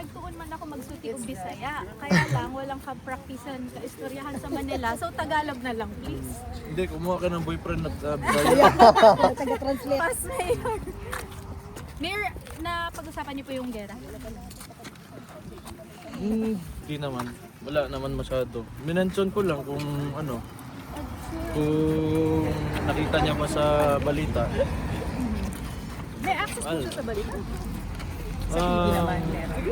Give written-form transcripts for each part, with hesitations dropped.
nagtuon man ako magsuti og Bisaya. Kaya lang walang kapraktisan kaistoryahan sa Manila. So Tagalog na lang, please. Hindi, kumuha ka ng boyfriend at Taga-translate. Pas Mayor. Mayor, na pag-usapan niyo po yung gera? Hindi naman. Wala naman masyado. Minention ko lang kung ano, kung nakita niya pa sa balita. May access po siya sa balita?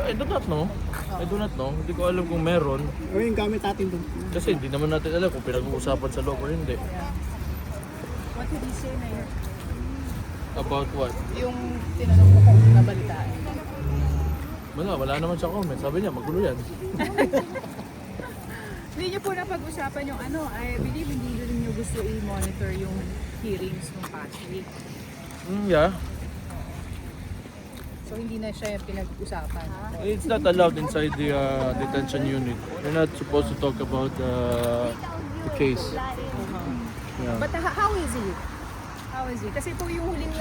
I do not know. I do not know. Hindi ko alam kung meron. O yung gamit natin doon. Kasi hindi naman natin alam kung pinag-uusapan sa loob or hindi. What did he say, Mayor? About what? Yung tinanong ko kung nabalitaan. Wala naman siya comment. Sabi niya, magulo yan. Hindi niyo po napag-usapan yung ano, I believe hindi rin niyo gusto i-monitor yung hearings ng past week. Yeah. So hindi na siya yung pinag-usapan. It's not allowed inside the detention unit. We're not supposed to talk about the case. Yeah. But how is he? How is he? Kasi po yung huling,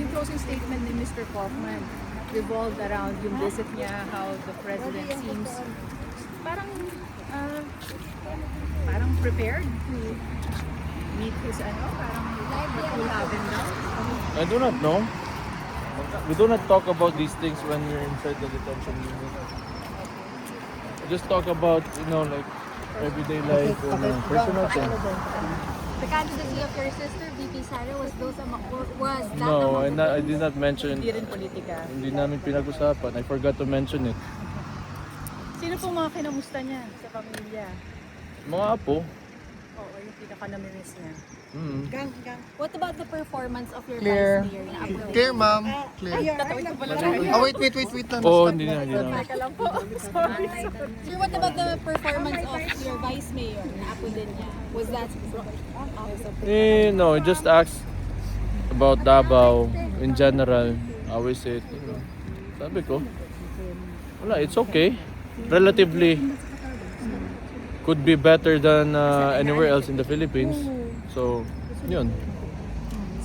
yung closing statement ni Mr. Kaufman revolved around yung visit niya, how the president seems parang prepared to meet his parang what will happen now. I do not know. We do not talk about these things when we're inside the detention unit. We just talk about, like everyday life and personal things. The candidacy of your sister, VP Sara, was that No, I did not mention. Hindi rin politika. Hindi namin pinag-usapan. I forgot to mention it. Sino pong mga kinamusta niya sa pamilya? Mga apo. Oo, yung pinaka-namimiss niya. What about the performance of your Clear. vice mayor na upload? Clear, ma'am. Clear. Tatawid ko pala Oh, wait lang. Oo, hindi na. Teka lang po. Sorry. Sir, what about the performance of your vice mayor na upload niya? Was that No, I just asked about Davao in general. How is it? Sabi ko, wala, it's okay. Relatively, could be better than anywhere else in the Philippines. So, yun.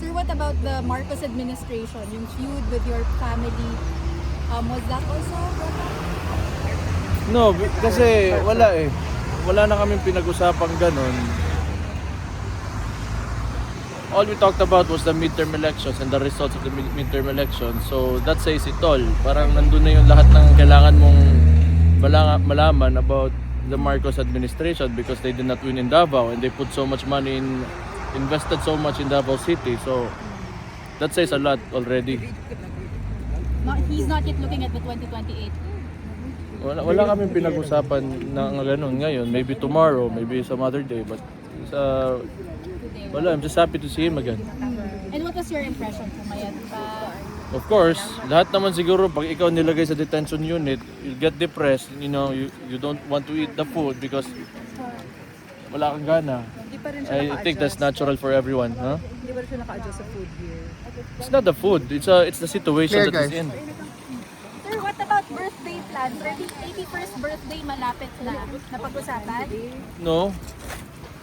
Sir, what about the Marcos administration, yung feud with your family? Was that also No, kasi wala eh. Wala na kaming pinag-usapang ganun. All we talked about was the midterm elections and the results of the midterm elections. So that says it all. Parang nandun na yung lahat ng kailangan mong malaman about the Marcos administration because they did not win in Davao and they put so much money invested so much in Davao City. So that says a lot already. he's not yet looking at the 2028? Wala kaming pinag-usapan na ganun ngayon. Maybe tomorrow, maybe some other day. But wala, I'm just happy to see him again. And what was your impression? Pumayat pa? Of course, lahat naman siguro pag ikaw nilagay sa detention unit, you get depressed, you don't want to eat the food because wala kang gana. Hindi pa rin siya I naka-adjust. think that's natural for everyone, huh? Hindi pa rin siya naka-adjust sa food here. It's not the food, it's the situation Clear, that he's guys. in. Sir, what about birthday plans? 81st birthday malapit na. Napag-usapan? No,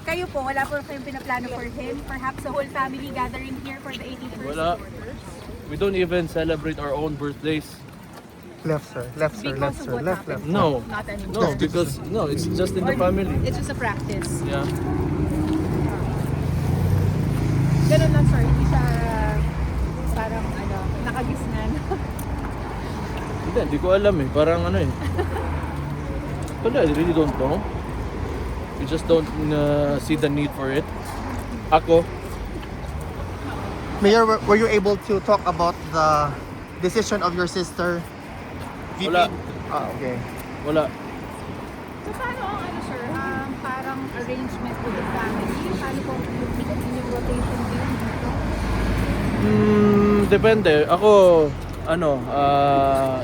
Kayo po, wala po kayong pinaplano for him? Perhaps the whole family gathering here for the 81st? wala. We don't even celebrate our own birthdays. Left, sir. Left, sir. Because Left, of sir. what Left, happened? left. No, Not anymore. no, because it's just in the family. It's just a practice. Yeah. Ganun lang, sir. Hindi siya parang nakagisnan. Hindi ko alam eh. Parang Wala, I really don't know. We just don't see the need for it. Ako, Mayor, were you able to talk about the decision of your sister? VP? Wala. Okay. wala. So, paano ang sir? Parang arrangement with the family? Paano po yung rotation din? Depende. Ako,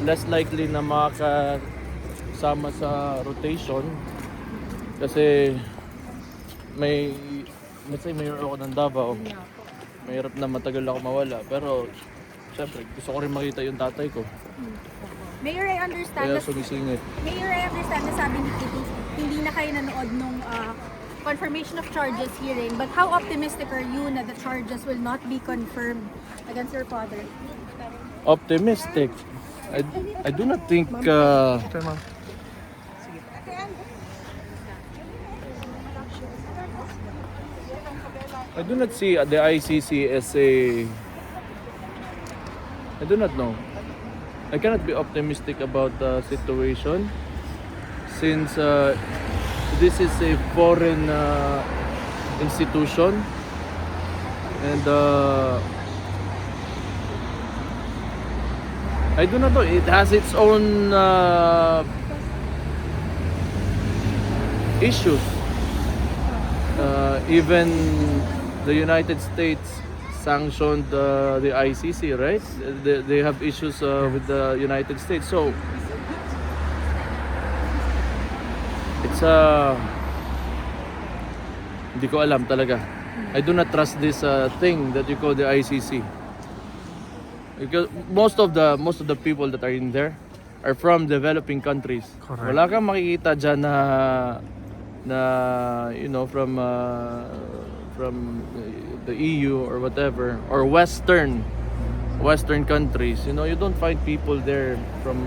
less likely na makakasama sa rotation. Kasi let's say mayor ako ng Davao. Mahirap na matagal ako mawala. Pero, syempre, gusto ko rin makita yung tatay ko. Mayor, I understand Kaya na, sumisingit. Mayor, I understand na sabi ni Kitty, hindi na kayo nanood nung confirmation of charges hearing. But how optimistic are you na the charges will not be confirmed against your father? Optimistic. I do not think Okay, ma'am. I do not see the ICC as a. I do not know. I cannot be optimistic about the situation since this is a foreign institution and I do not know. It has its own issues. Even the United States sanctioned the ICC, right? They have issues with the United States. So it's hindi ko alam talaga. I do not trust this thing that you call the ICC. Because most of the people that are in there are from developing countries. Correct. Wala kang makikita diyan na you know from the EU or whatever or Western countries. You know, you don't find people there from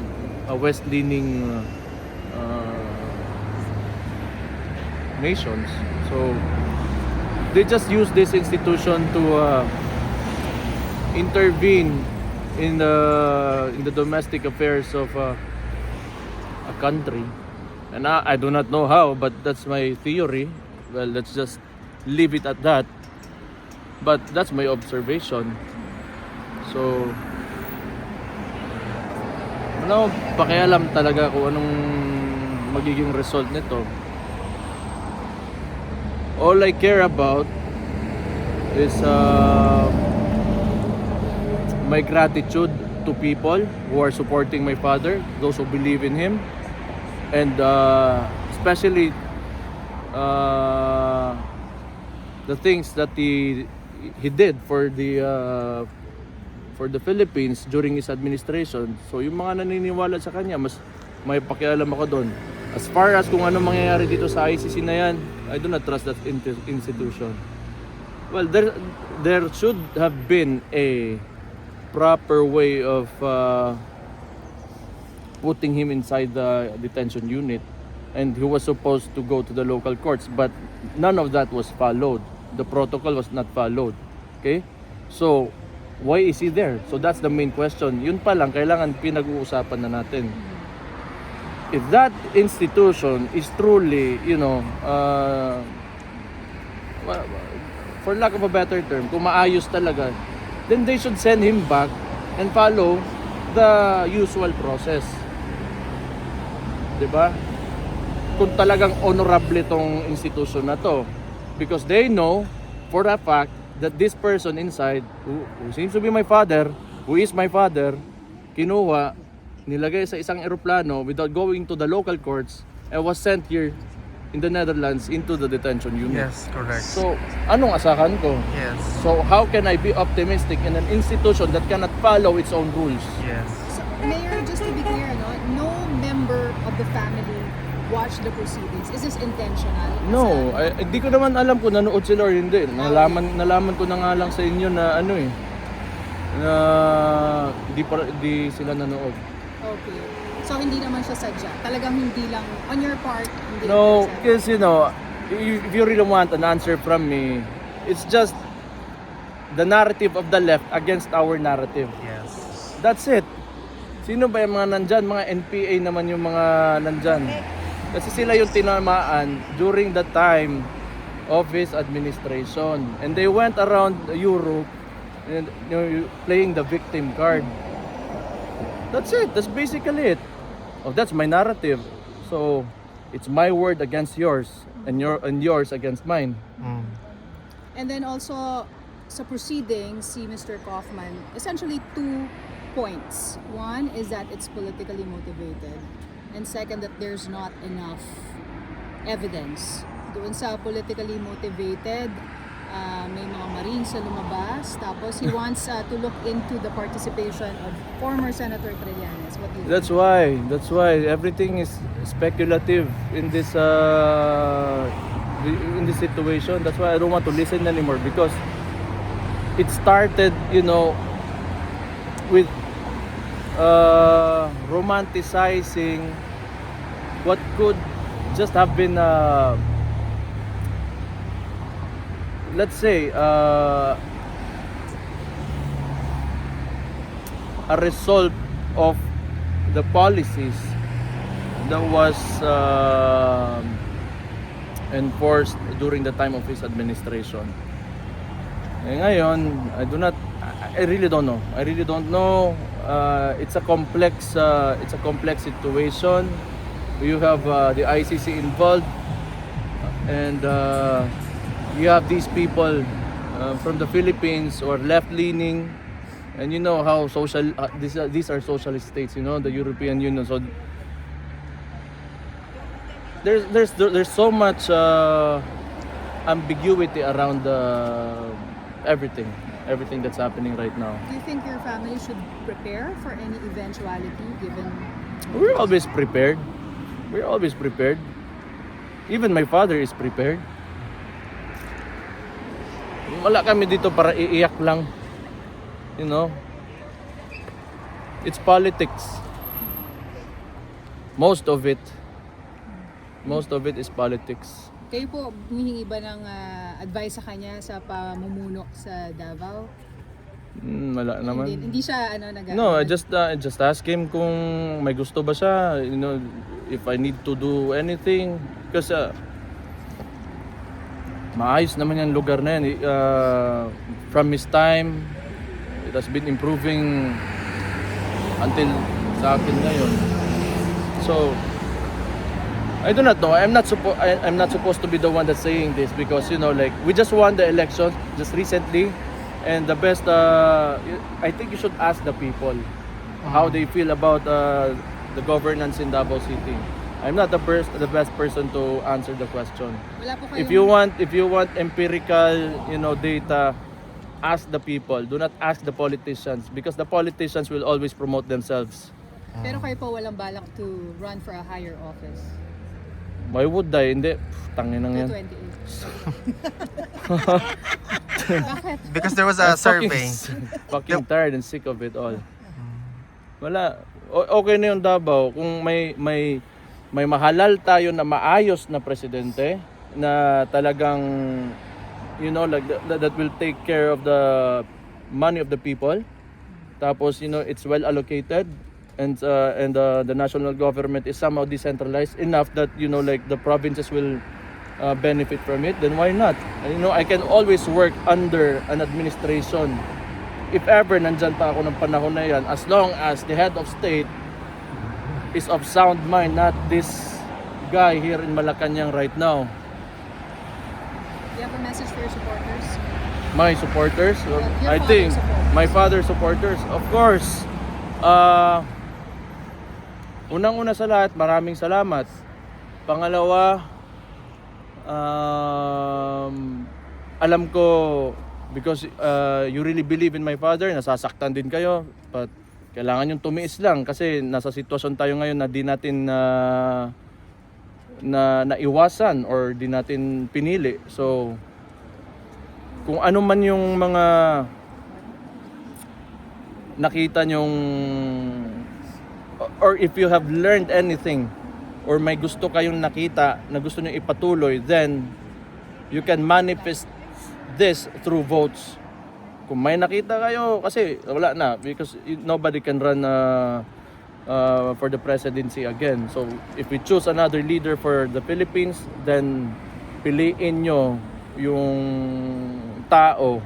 a West-leaning nations. So they just use this institution to intervene in the domestic affairs of a country. And I do not know how, but that's my theory. Well, let's just leave it at that. But that's my observation. So wala akong pakialam talaga kung anong magiging result nito. All I care about is my gratitude to people who are supporting my father, those who believe in him, and especially the things that he did for the Philippines during his administration. So yung mga naniniwala sa kanya, mas may pakialam ako doon. As far as kung ano mangyayari dito sa ICC na yan, I do not trust that institution. Well, there should have been a proper way of putting him inside the detention unit, and he was supposed to go to the local courts, but none of that was followed. The protocol was not followed. Okay? So, why is he there? So that's the main question. Yun pa lang, kailangan pinag-uusapan na natin. If that institution is truly, you know, for lack of a better term, kung maayos talaga, then they should send him back and follow the usual process. Diba? Kung talagang honorable tong institution na to. Because they know for a fact that this person inside, who seems to be my father, who is my father, kinuha, nilagay sa isang eroplano without going to the local courts and was sent here in the Netherlands into the detention unit. Yes, correct. So, anong asahan ko? Yes. So, how can I be optimistic in an institution that cannot follow its own rules? Yes. So, Mayor, just to be clear, no member of the family watched the proceedings. Is this intentional? No, hindi ko naman alam kung nanood sila or hindi. Nalaman ko na nga lang sa inyo na ano eh, na hindi sila nanood. Okay. So, hindi naman siya sadya. Talagang hindi lang, on your part, hindi No, sadya. because you know, if you really want an answer from me, it's just the narrative of the left against our narrative. Yes. That's it. Sino ba yung mga nandyan? Mga NPA naman yung mga nandyan. Kasi sila yung tinamaan during the time of his administration. And they went around Europe and, you know, playing the victim card. That's it. That's basically it. Oh, that's my narrative. So, it's my word against yours and yours against mine. Mm. And then also, sa proceedings, si Mr. Kaufman, essentially 2 points. One is that it's politically motivated. And second, that there's not enough evidence. Doon sa politically motivated, may mga Marines na lumabas. Tapos he wants to look into the participation of former Senator Trillanes. What do you think? That's why everything is speculative in this situation. That's why I don't want to listen anymore, because it started, you know, with romanticizing what could just have been let's say a result of the policies that was enforced during the time of his administration. Eh ngayon, I really don't know. I really don't know. It's a complex situation. You have the ICC involved, and you have these people from the Philippines or left-leaning, and you know how these are socialist states. You know, the European Union. So there's so much ambiguity around everything that's happening right now. Do you think your family should prepare for any eventuality given? We're always prepared. We're always prepared. Even my father is prepared. Wala kami dito para iiyak lang. You know? It's politics. Most of it is politics. Kayo po, humihingi ba ng advice sa kanya sa pamumuno sa Davao? Wala naman. Hindi siya No, I just ask him kung may gusto ba siya, you know, if I need to do anything, because maayos naman yung lugar na yan. From his time, it has been improving until sa akin ngayon. So I do not know. I'm not supposed to be the one that's saying this, because you know, like, we just won the election just recently, and the best I think you should ask the people how they feel about the governance in Davao City. I'm not the best person to answer the question. Wala po kayong, If you want empirical, you know, data, ask the people. Do not ask the politicians, because the politicians will always promote themselves. pero kayo po walang balak to run for a higher office. Why would I? Hindi. Tangin lang yan. 28. Bakit? Because there was a I'm survey. Fucking tired and sick of it all. Wala. Okay na yung Davao kung may mahalal tayo na maayos na presidente na talagang, you know, like that will take care of the money of the people. Tapos, you know, it's well allocated, and the national government is somehow decentralized enough that, you know, like, the provinces will benefit from it. Then why not? And, you know, I can always work under an administration if ever nandyan pa ako ng panahon na yan, as long as the head of state is of sound mind, not this guy here in Malacanang right now. Do you have a message for your supporters? My supporters, Your I father's think supporters. my father's supporters, of course. Unang-una sa lahat, maraming salamat. Pangalawa, alam ko, because you really believe in my father, nasasaktan din kayo, but kailangan yung tumiis lang, kasi nasa sitwasyon tayo ngayon na di natin naiwasan or di natin pinili. So kung ano man yung mga nakita nyong, or if you have learned anything, or may gusto kayong nakita na gusto nyo ipatuloy, then you can manifest this through votes. Kung may nakita kayo, kasi wala na, because nobody can run for the presidency again. So if we choose another leader for the Philippines, then piliin nyo yung tao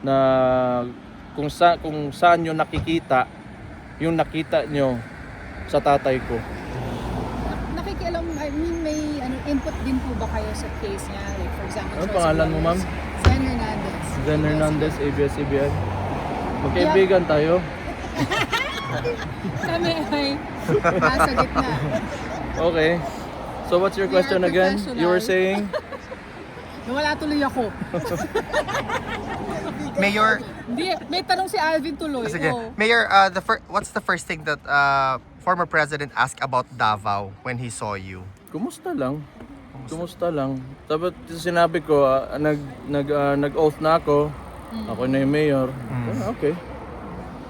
na kung saan nyo nakikita yung nakita nyo sa tatay ko. Nakikialam, I mean, may input din po ba kayo sa case niya? Like, for example, Ano choice of pangalan mo, ma'am? lawyers? Zen Hernandez. Zen Hernandez, ABS-CBN. Magkaibigan tayo. Kami ay nasa gitna. Okay. So what's your We are question again? You were saying? Nawala tuloy ako. Mayor, Hindi, may tanong si Alvin tuloy. sige. Oh. Mayor, what's the first thing that former president asked about Davao when he saw you? Kumusta lang? Kumusta lang? Tapos sinabi ko, nag-oath na ako. Ako na yung mayor. Okay.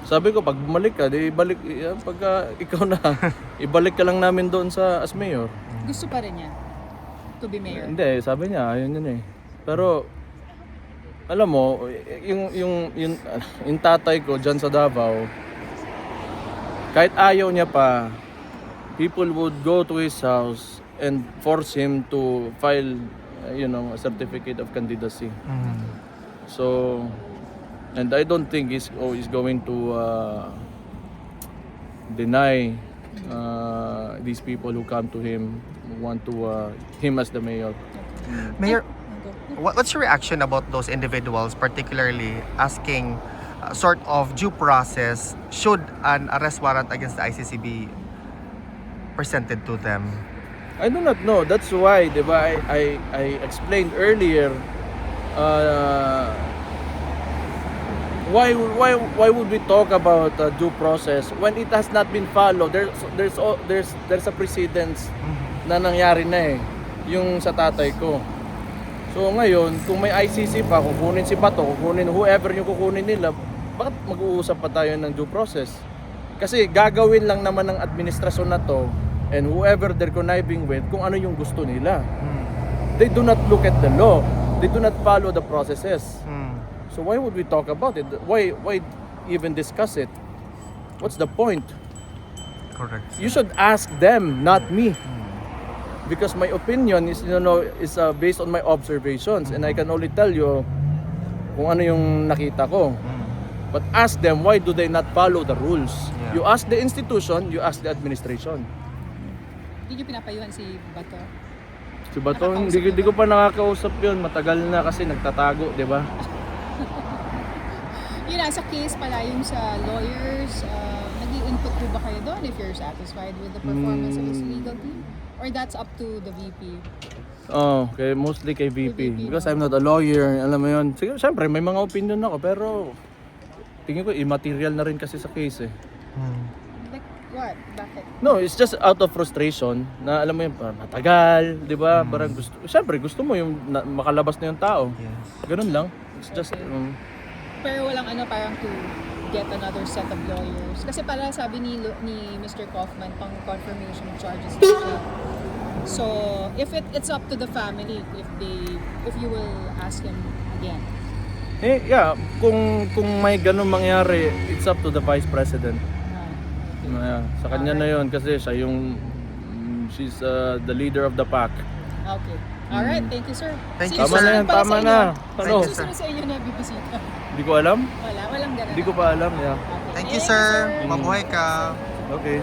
Sabi ko, pag bumalik ka, di ibalik, pagka ikaw na, ibalik ka lang namin doon as mayor. Gusto pa rin niya to be mayor. Hindi, sabi niya, ayun yun eh. Pero, alam mo, yung tatay ko dyan sa Davao, kahit ayaw niya pa, people would go to his house and force him to file, a certificate of candidacy. So, and I don't think he's going to deny these people who come to him, who want to him as the mayor. Mayor, what's your reaction about those individuals, particularly asking sort of due process? Should an arrest warrant against the ICC be presented to them? I do not know. That's why, di ba, I explained earlier, why would we talk about due process when it has not been followed? There's a precedence na nangyari na eh, yung sa tatay ko. So ngayon, kung may ICC pa, kukunin si Bato, kukunin whoever yung kukunin nila, bakit mag-uusap pa tayo ng due process? Kasi gagawin lang naman ng administrasyon na to and whoever they're conniving with kung ano yung gusto nila. They do not look at the law. They do not follow the processes. So why would we talk about it? Why even discuss it? What's the point? Correct. You should ask them, not me. Because my opinion is based on my observations and I can only tell you kung ano yung nakita ko. But ask them, why do they not follow the rules? Yeah. You ask the institution, you ask the administration. Hindi niyo pinapayuhan si Bato? Si Bato, hindi ko pa nakakausap yun. Matagal na kasi nagtatago, di ba? Yun na, sa case pala yung sa lawyers, nag-i-input po ba kayo doon if you're satisfied with the performance of his legal team? Or that's up to the VP? Oh, mostly kay VP. VP, Because no? I'm not a lawyer, alam mo yun. Siguro, syempre, may mga opinion ako, pero tingin ko, immaterial na rin kasi sa case eh. Like what? Bakit? No, it's just out of frustration na alam mo yun, parang matagal, di ba? Parang syempre, gusto mo yung makalabas na yung tao. Yes. Ganun lang. It's just, Pero walang parang to get another set of lawyers. Kasi para sabi ni Mr. Kaufman, pang confirmation of charges na siya. So, if it's up to the family if you will ask him again. yeah, kung may ganun mangyari, it's up to the Vice President. Yeah, sa kanya na yun kasi siya she's the leader of the pack. Okay. Alright, thank you, sir. Thank Sino you, sir. Tama na yan, para sa tama inyo? na. Thank Ano? you, sir. Sino sa inyo na bibisita? Hindi ko alam. Walang ganun. Hindi ko pa alam, yeah. Okay. Thank you, sir. Mabuhay ka. Okay.